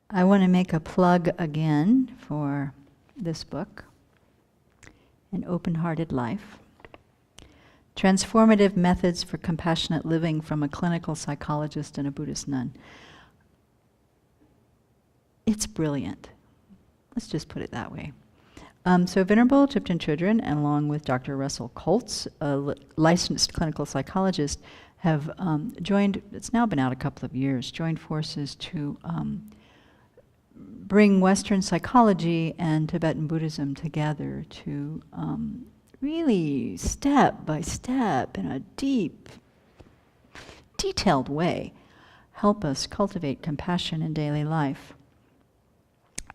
I want to make a plug again for this book, An Open-Hearted Life. Transformative Methods for Compassionate Living from a Clinical Psychologist and a Buddhist Nun. It's brilliant. Let's just put it that way. So Venerable Tipton Chödrön, and along with Dr. Russell Koltz, a licensed clinical psychologist, have joined, it's now been out a couple of years, joined forces to bring Western psychology and Tibetan Buddhism together to really step by step in a deep, detailed way help us cultivate compassion in daily life.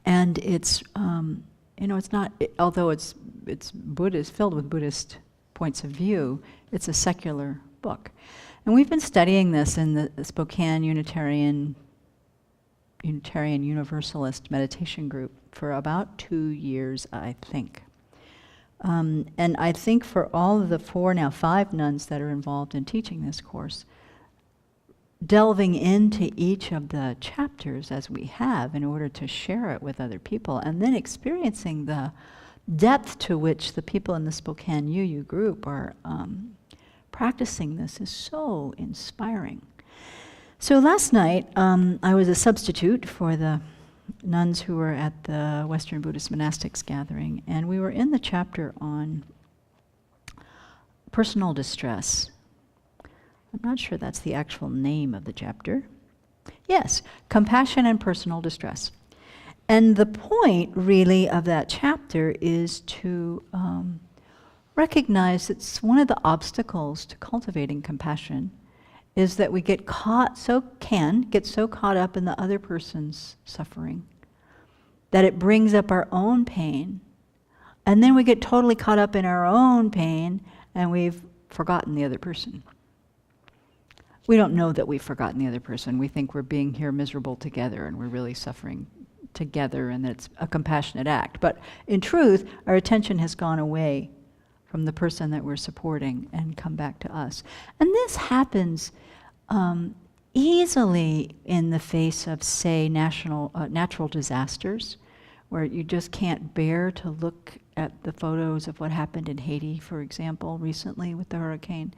And it's, it's not, although it's Buddhist, filled with Buddhist points of view, it's a secular book. And we've been studying this in the Spokane Unitarian Universalist meditation group for about 2 years, I think. And I think for all of the 5 nuns that are involved in teaching this course, delving into each of the chapters as we have in order to share it with other people, and then experiencing the depth to which the people in the Spokane UU group are practicing this is so inspiring. So last night, I was a substitute for the nuns who were at the Western Buddhist Monastics gathering, and we were in the chapter on personal distress. I'm not sure that's the actual name of the chapter. Yes, compassion and personal distress. And the point, really, of that chapter is to recognize that one of the obstacles to cultivating compassion is that we get so caught up in the other person's suffering that it brings up our own pain. And then we get totally caught up in our own pain and we've forgotten the other person. We don't know that we've forgotten the other person. We think we're being here miserable together and we're really suffering together and that it's a compassionate act. But in truth, our attention has gone away from the person that we're supporting and come back to us. And this happens easily in the face of, say, natural disasters, where you just can't bear to look at the photos of what happened in Haiti, for example, recently with the hurricane.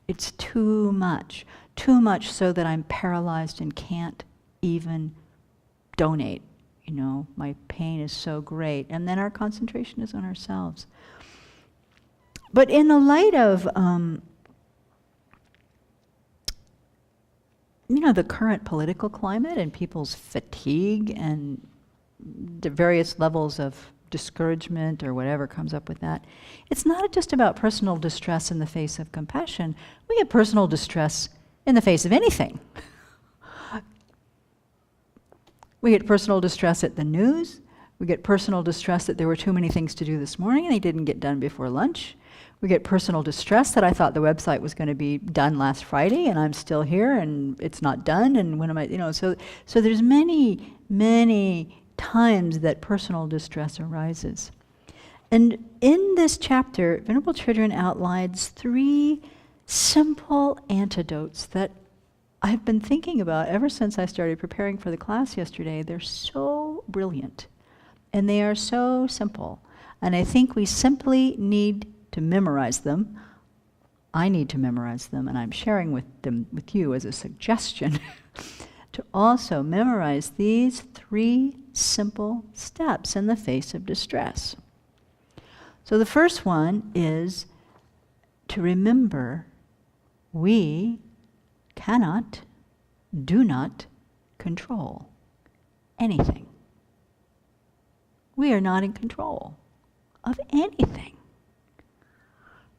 It's too much so that I'm paralyzed and can't even donate. My pain is so great. And then our concentration is on ourselves. But in the light of, the current political climate and people's fatigue and the various levels of discouragement or whatever comes up with that, it's not just about personal distress in the face of compassion. We get personal distress in the face of anything. We get personal distress at the news. We get personal distress that there were too many things to do this morning and they didn't get done before lunch. We get personal distress that I thought the website was going to be done last Friday and I'm still here and it's not done, and when am I, so there's many, many times that personal distress arises. And in this chapter, Venerable Chödrön outlines 3 simple antidotes that I've been thinking about ever since I started preparing for the class yesterday. They're so brilliant and they are so simple. And I think we simply need to memorize them. I need to memorize them, and I'm sharing them with you as a suggestion to also memorize these 3 simple steps in the face of distress. So the first one is to remember we do not control anything. We are not in control of anything.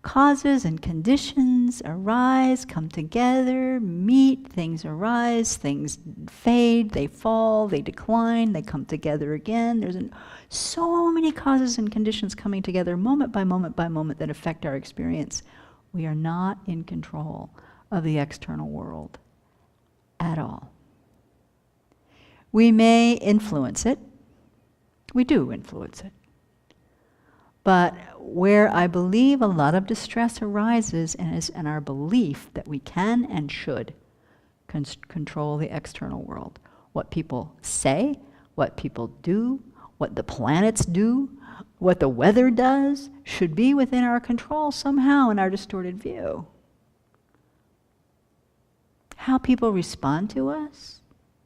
Causes and conditions arise, come together, meet, things arise, things fade, they fall, they decline, they come together again. There's so many causes and conditions coming together moment by moment by moment that affect our experience. We are not in control of the external world at all. We may influence it. We do influence it. But where I believe a lot of distress arises is in our belief that we can and should control the external world. What people say, what people do, what the planets do, what the weather does, should be within our control somehow in our distorted view. How people respond to us,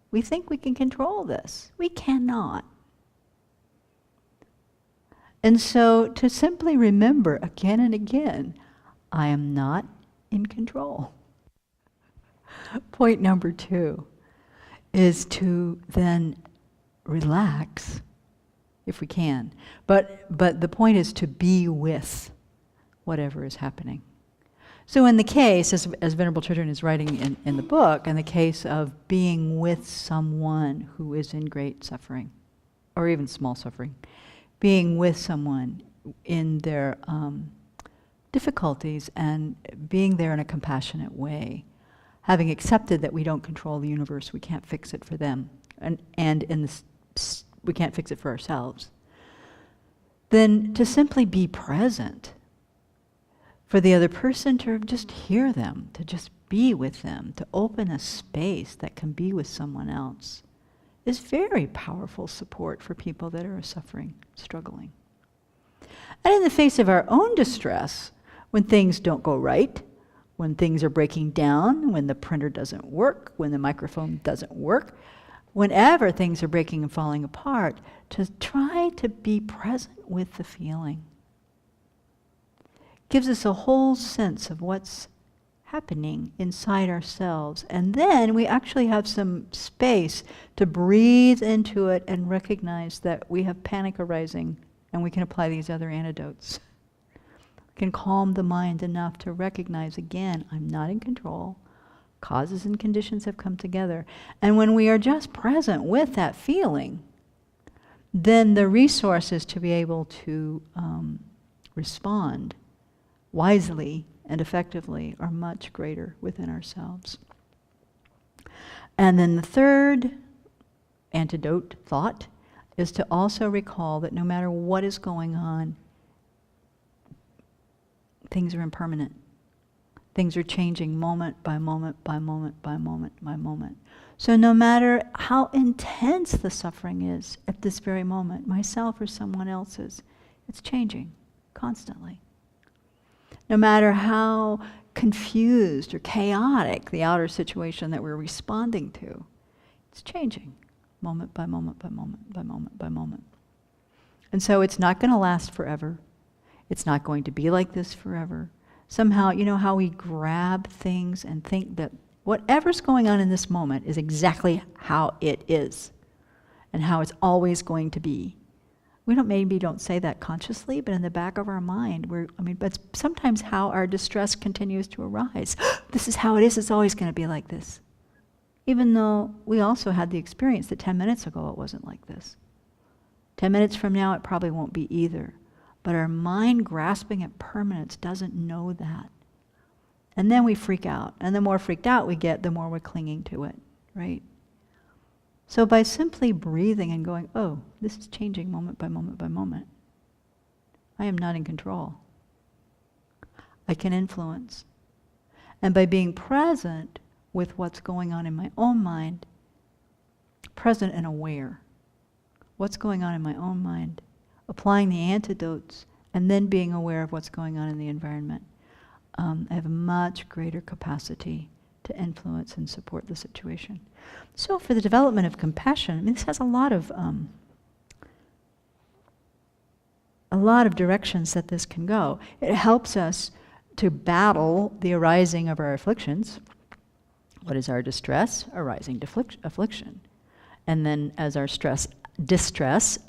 we think we can control this. We cannot. And so to simply remember again and again, I am not in control. Point number 2 is to then relax, if we can. But the point is to be with whatever is happening. So in the case, as Venerable Tridharma is writing in the book, in the case of being with someone who is in great suffering, or even small suffering, being with someone in their difficulties and being there in a compassionate way, having accepted that we don't control the universe, we can't fix it for them, and in this, we can't fix it for ourselves, then to simply be present for the other person, to just hear them, to just be with them, to open a space that can be with someone else, is very powerful support for people that are suffering, struggling. And in the face of our own distress, when things don't go right, when things are breaking down, when the printer doesn't work, when the microphone doesn't work, whenever things are breaking and falling apart, to try to be present with the feeling. Gives us a whole sense of what's happening inside ourselves. And then we actually have some space to breathe into it and recognize that we have panic arising, and we can apply these other antidotes. We can calm the mind enough to recognize, again, I'm not in control. Causes and conditions have come together. And when we are just present with that feeling, then the resources to be able to respond wisely and effectively are much greater within ourselves. And then the third antidote thought is to also recall that no matter what is going on, things are impermanent. Things are changing moment by moment by moment by moment by moment. So no matter how intense the suffering is at this very moment, myself or someone else's, it's changing constantly. No matter how confused or chaotic the outer situation that we're responding to, it's changing moment by moment by moment by moment by moment. And so it's not going to last forever. It's not going to be like this forever. Somehow, you know how we grab things and think that whatever's going on in this moment is exactly how it is and how it's always going to be. We maybe don't say that consciously, but in the back of our mind, but sometimes how our distress continues to arise. This is how it is, it's always going to be like this. Even though we also had the experience that 10 minutes ago it wasn't like this. 10 minutes from now it probably won't be either. But our mind grasping at permanence doesn't know that. And then we freak out. And the more freaked out we get, the more we're clinging to it, right? So by simply breathing and going, oh, this is changing moment by moment by moment, I am not in control. I can influence. And by being present with what's going on in my own mind, present and aware, what's going on in my own mind, applying the antidotes, and then being aware of what's going on in the environment, I have a much greater capacity to influence and support the situation. So for the development of compassion, this has a lot of directions that this can go. It helps us to battle the arising of our afflictions. What is our distress? Arising affliction. And then as our distress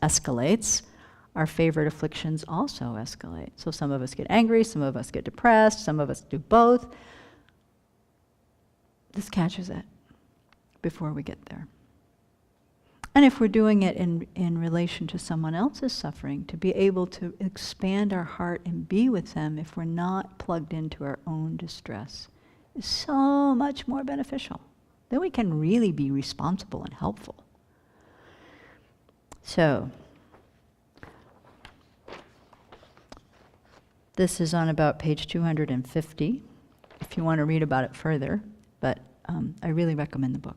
escalates, our favorite afflictions also escalate. So some of us get angry, some of us get depressed, some of us do both. This catches it before we get there. And if we're doing it in relation to someone else's suffering, to be able to expand our heart and be with them if we're not plugged into our own distress is so much more beneficial. Then we can really be responsible and helpful. So, this is on about page 250, if you want to read about it further, but I really recommend the book.